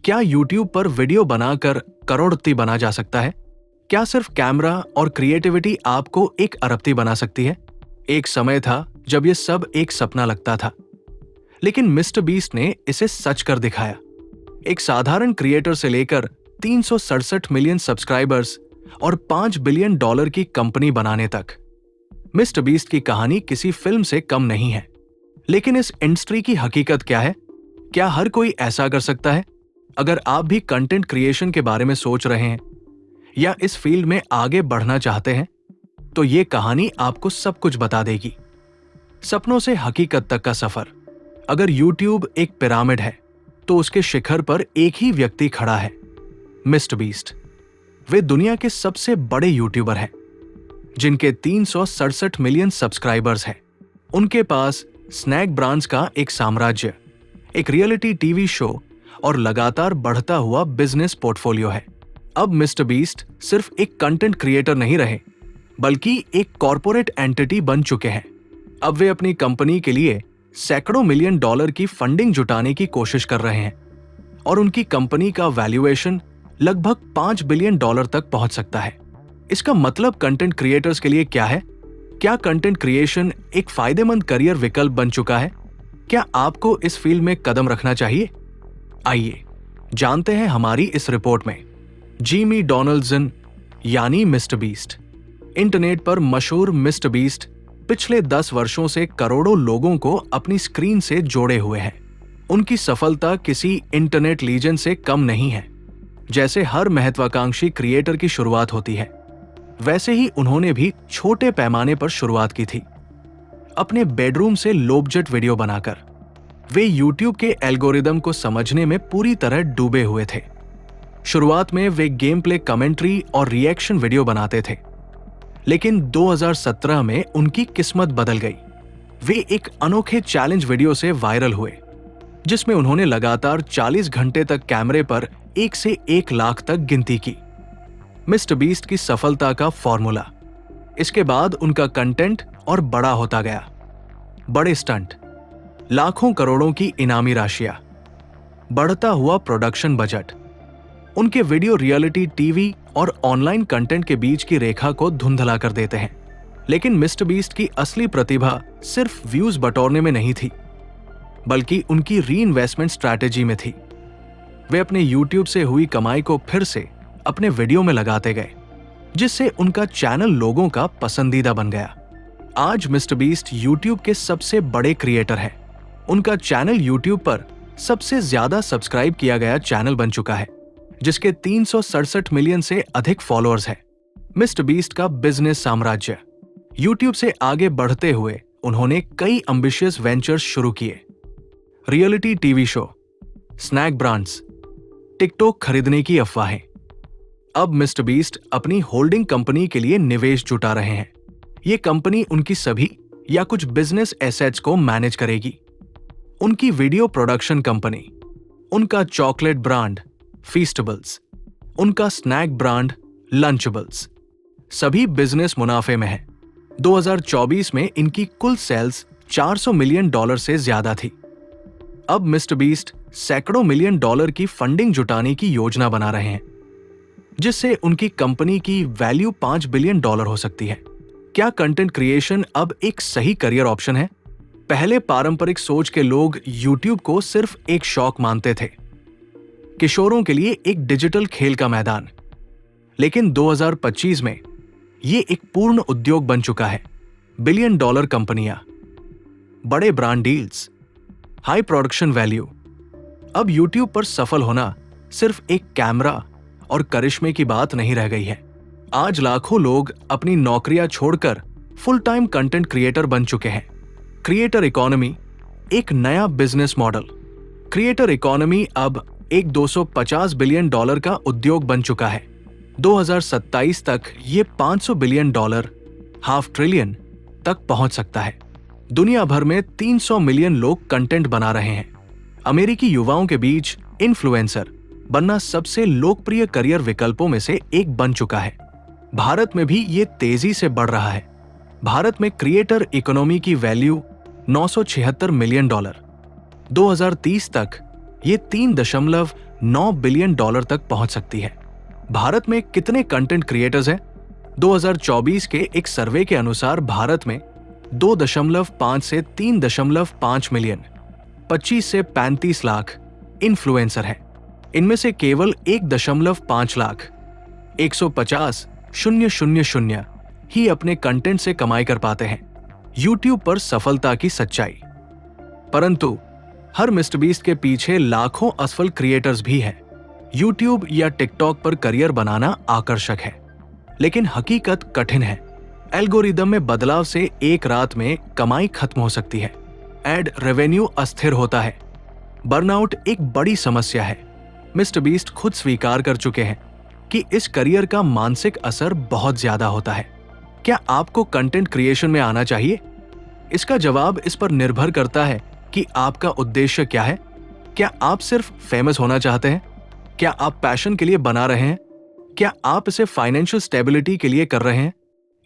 क्या YouTube पर video बनाकर करोड़पति बना जा सकता है? क्या सिर्फ कैमरा और क्रिएटिविटी आपको एक अरबपति बना सकती है? एक समय था जब ये सब एक सपना लगता था, लेकिन मिस्टर बीस्ट ने इसे सच कर दिखाया। एक साधारण क्रिएटर से लेकर 367 मिलियन सब्सक्राइबर्स और $5 बिलियन की कंपनी बनाने तक, मिस्टर बीस्ट की कहानी किसी फिल्म से कम नहीं है। लेकिन इस इंडस्ट्री की हकीकत क्या है? क्या हर कोई ऐसा कर सकता है? अगर आप भी कंटेंट क्रिएशन के बारे में सोच रहे हैं या इस फील्ड में आगे बढ़ना चाहते हैं, तो ये कहानी आपको सब कुछ बता देगी। सपनों से हकीकत तक का सफर। अगर YouTube एक पिरामिड है, तो उसके शिखर पर एक ही व्यक्ति खड़ा है, मिस्टर बीस्ट। वे दुनिया के सबसे बड़े यूट्यूबर हैं, जिनके 367 मिलियन सब्सक्राइबर्स हैं। उनके पास स्नैक ब्रांड्स का एक साम्राज्य, एक रियलिटी टीवी शो और लगातार बढ़ता हुआ बिजनेस पोर्टफोलियो है। अब मिस्टर बीस्ट सिर्फ एक कंटेंट क्रिएटर नहीं रहे, बल्कि एक कॉर्पोरेट एंटिटी बन चुके हैं। अब वे अपनी कंपनी के लिए सैकड़ों मिलियन डॉलर की फंडिंग जुटाने की कोशिश कर रहे हैं और उनकी कंपनी का वैल्यूएशन लगभग $5 बिलियन तक पहुंच सकता है। इसका मतलब कंटेंट क्रिएटर्स के लिए क्या है? क्या कंटेंट क्रिएशन एक फायदेमंद करियर विकल्प बन चुका है? क्या आपको इस फील्ड में कदम रखना चाहिए? आइए जानते हैं हमारी इस रिपोर्ट में। जिमी डोनाल्डसन यानी मिस्टर बीस्ट। इंटरनेट पर मशहूर मिस्टर बीस्ट पिछले 10 वर्षों से करोड़ों लोगों को अपनी स्क्रीन से जोड़े हुए हैं। उनकी सफलता किसी इंटरनेट लीजेंड से कम नहीं है। जैसे हर महत्वाकांक्षी क्रिएटर की शुरुआत होती है, वैसे ही उन्होंने भी छोटे पैमाने पर शुरुआत की थी, अपने बेडरूम से लो बजट वीडियो बनाकर। वे YouTube के एल्गोरिदम को समझने में पूरी तरह डूबे हुए थे। शुरुआत में वे गेम प्ले कमेंट्री और रिएक्शन वीडियो बनाते थे, लेकिन 2017 में उनकी किस्मत बदल गई। वे एक अनोखे चैलेंज वीडियो से वायरल हुए, जिसमें उन्होंने लगातार 40 घंटे तक कैमरे पर 1 से 1 लाख तक गिनती की। मिस्टर बीस्ट की सफलता का फॉर्मूला। इसके बाद उनका कंटेंट और बड़ा होता गया। बड़े स्टंट, लाखों करोड़ों की इनामी राशियां, बढ़ता हुआ प्रोडक्शन बजट। उनके वीडियो रियलिटी टीवी और ऑनलाइन कंटेंट के बीच की रेखा को धुंधला कर देते हैं। लेकिन मिस्टर बीस्ट की असली प्रतिभा सिर्फ व्यूज बटोरने में नहीं थी, बल्कि उनकी रीइन्वेस्टमेंट स्ट्रैटेजी में थी। वे अपने YouTube से हुई कमाई को फिर से अपने वीडियो में लगाते गए, जिससे उनका चैनल लोगों का पसंदीदा बन गया। आज मिस्टर बीस्ट YouTube के सबसे बड़े क्रिएटर हैं। उनका चैनल YouTube पर सबसे ज्यादा सब्सक्राइब किया गया चैनल बन चुका है, जिसके 367 मिलियन से अधिक फॉलोअर्स हैं। मिस्टर बीस्ट का बिजनेस साम्राज्य। YouTube से आगे बढ़ते हुए उन्होंने कई एम्बिशियस वेंचर्स शुरू किए। Reality TV show, snack brands, TikTok खरीदने की अफवाहें। अब मिस्टर बीस्ट अपनी होल्डिंग कंपनी के लिए निवेश जुटा रहे हैं। ये कंपनी उनकी सभी या कुछ बिजनेस एसेट्स को मैनेज करेगी। उनकी वीडियो प्रोडक्शन कंपनी, उनका चॉकलेट ब्रांड फीस्टेबल्स, उनका स्नैक ब्रांड लंचेबल्स, सभी बिजनेस मुनाफे में है। 2024 में इनकी कुल सेल्स $400 मिलियन से ज्यादा थी। अब मिस्टर बीस्ट सैकड़ों मिलियन डॉलर की फंडिंग जुटाने की योजना बना रहे हैं, जिससे उनकी कंपनी की वैल्यू $5 बिलियन हो सकती है। क्या कंटेंट क्रिएशन अब एक सही करियर ऑप्शन है? पहले पारंपरिक सोच के लोग YouTube को सिर्फ एक शौक मानते थे, किशोरों के लिए एक डिजिटल खेल का मैदान। लेकिन 2025 में ये एक पूर्ण उद्योग बन चुका है। $बिलियन कंपनियां, बड़े brand deals, high production value. अब YouTube पर सफल होना सिर्फ एक कैमरा और करिश्मे की बात नहीं रह गई है। आज लाखों लोग अपनी नौकरियां छोड़कर फुल टाइम कंटेंट क्रिएटर बन चुके हैं। क्रिएटर इकोनॉमी एक नया बिजनेस मॉडल। क्रिएटर इकोनॉमी अब एक $250 बिलियन का उद्योग बन चुका है। 2027 तक ये $500 बिलियन, $500 ट्रिलियन तक पहुंच सकता है। दुनिया भर में 300 मिलियन लोग कंटेंट बना रहे हैं। अमेरिकी युवाओं के बीच इन्फ्लुएंसर बनना सबसे लोकप्रिय करियर विकल्पों में से एक बन चुका है। भारत में भी ये तेजी से बढ़ रहा है। भारत में क्रिएटर इकोनॉमी की वैल्यू $976 मिलियन। 2030 तक ये $9 बिलियन तक पहुंच सकती है। भारत में कितने कंटेंट क्रिएटर्स हैं? 2024 के एक सर्वे के अनुसार भारत में 2.5 से 3.5 मिलियन 25 से 35 लाख इन्फ्लुएंसर हैं। इनमें से केवल 1.5 लाख 150,000 ही अपने कंटेंट से कमाई कर पाते हैं। यूट्यूब पर सफलता की सच्चाई। परंतु हर मिस्टर बीस्ट के पीछे लाखों असफल क्रिएटर्स भी हैं। यूट्यूब या टिकटॉक पर करियर बनाना आकर्षक है, लेकिन हकीकत कठिन है। एल्गोरिदम में बदलाव से एक रात में कमाई खत्म हो सकती है। एड रेवेन्यू अस्थिर होता है। बर्नआउट एक बड़ी समस्या है। मिस्टर बीस्ट खुद स्वीकार कर चुके हैं कि इस करियर का मानसिक असर बहुत ज्यादा होता है। क्या आपको कंटेंट क्रिएशन में आना चाहिए? इसका जवाब इस पर निर्भर करता है कि आपका उद्देश्य क्या है। क्या आप सिर्फ फेमस होना चाहते हैं? क्या आप पैशन के लिए बना रहे हैं? क्या आप इसे फाइनेंशियल स्टेबिलिटी के लिए कर रहे हैं?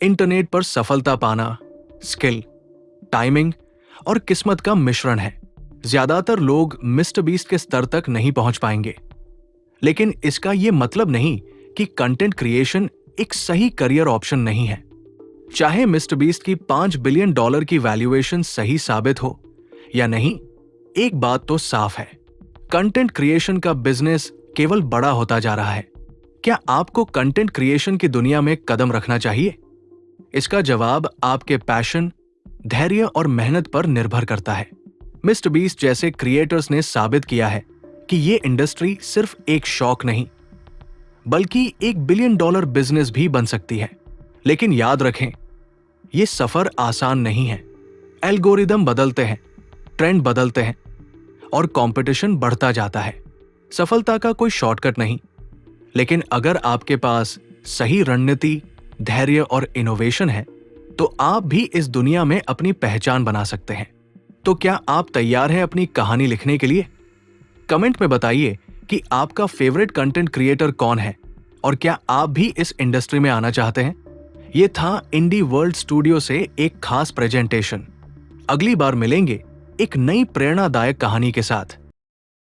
इंटरनेट पर सफलता पाना स्किल, टाइमिंग और किस्मत का मिश्रण है। ज्यादातर लोग मिस्टर बीस्ट के स्तर तक नहीं पहुंच पाएंगे, लेकिन इसका यह मतलब नहीं कि कंटेंट क्रिएशन एक सही करियर ऑप्शन नहीं है। चाहे मिस्टर बीस्ट की $5 बिलियन की वैल्यूएशन सही साबित हो या नहीं, एक बात तो साफ है, कंटेंट क्रिएशन का बिजनेस केवल बड़ा होता जा रहा है। क्या आपको कंटेंट क्रिएशन की दुनिया में कदम रखना चाहिए? इसका जवाब आपके पैशन, धैर्य और मेहनत पर निर्भर करता है। मिस्टर बीस्ट जैसे क्रिएटर्स ने साबित किया है कि ये इंडस्ट्री सिर्फ एक शौक नहीं, बल्कि $1 बिलियन बिजनेस भी बन सकती है। लेकिन याद रखें, ये सफर आसान नहीं है। एल्गोरिदम बदलते हैं, ट्रेंड बदलते हैं और कंपटीशन बढ़ता जाता है। सफलता का कोई शॉर्टकट नहीं, लेकिन अगर आपके पास सही रणनीति, धैर्य और इनोवेशन है, तो आप भी इस दुनिया में अपनी पहचान बना सकते हैं। तो क्या आप तैयार हैं अपनी कहानी लिखने के लिए? कमेंट में बताइए कि आपका फेवरेट कंटेंट क्रिएटर कौन है और क्या आप भी इस इंडस्ट्री में आना चाहते हैं। ये था इंडी वर्ल्ड स्टूडियो से एक खास प्रेजेंटेशन। अगली बार मिलेंगे एक नई प्रेरणादायक कहानी के साथ।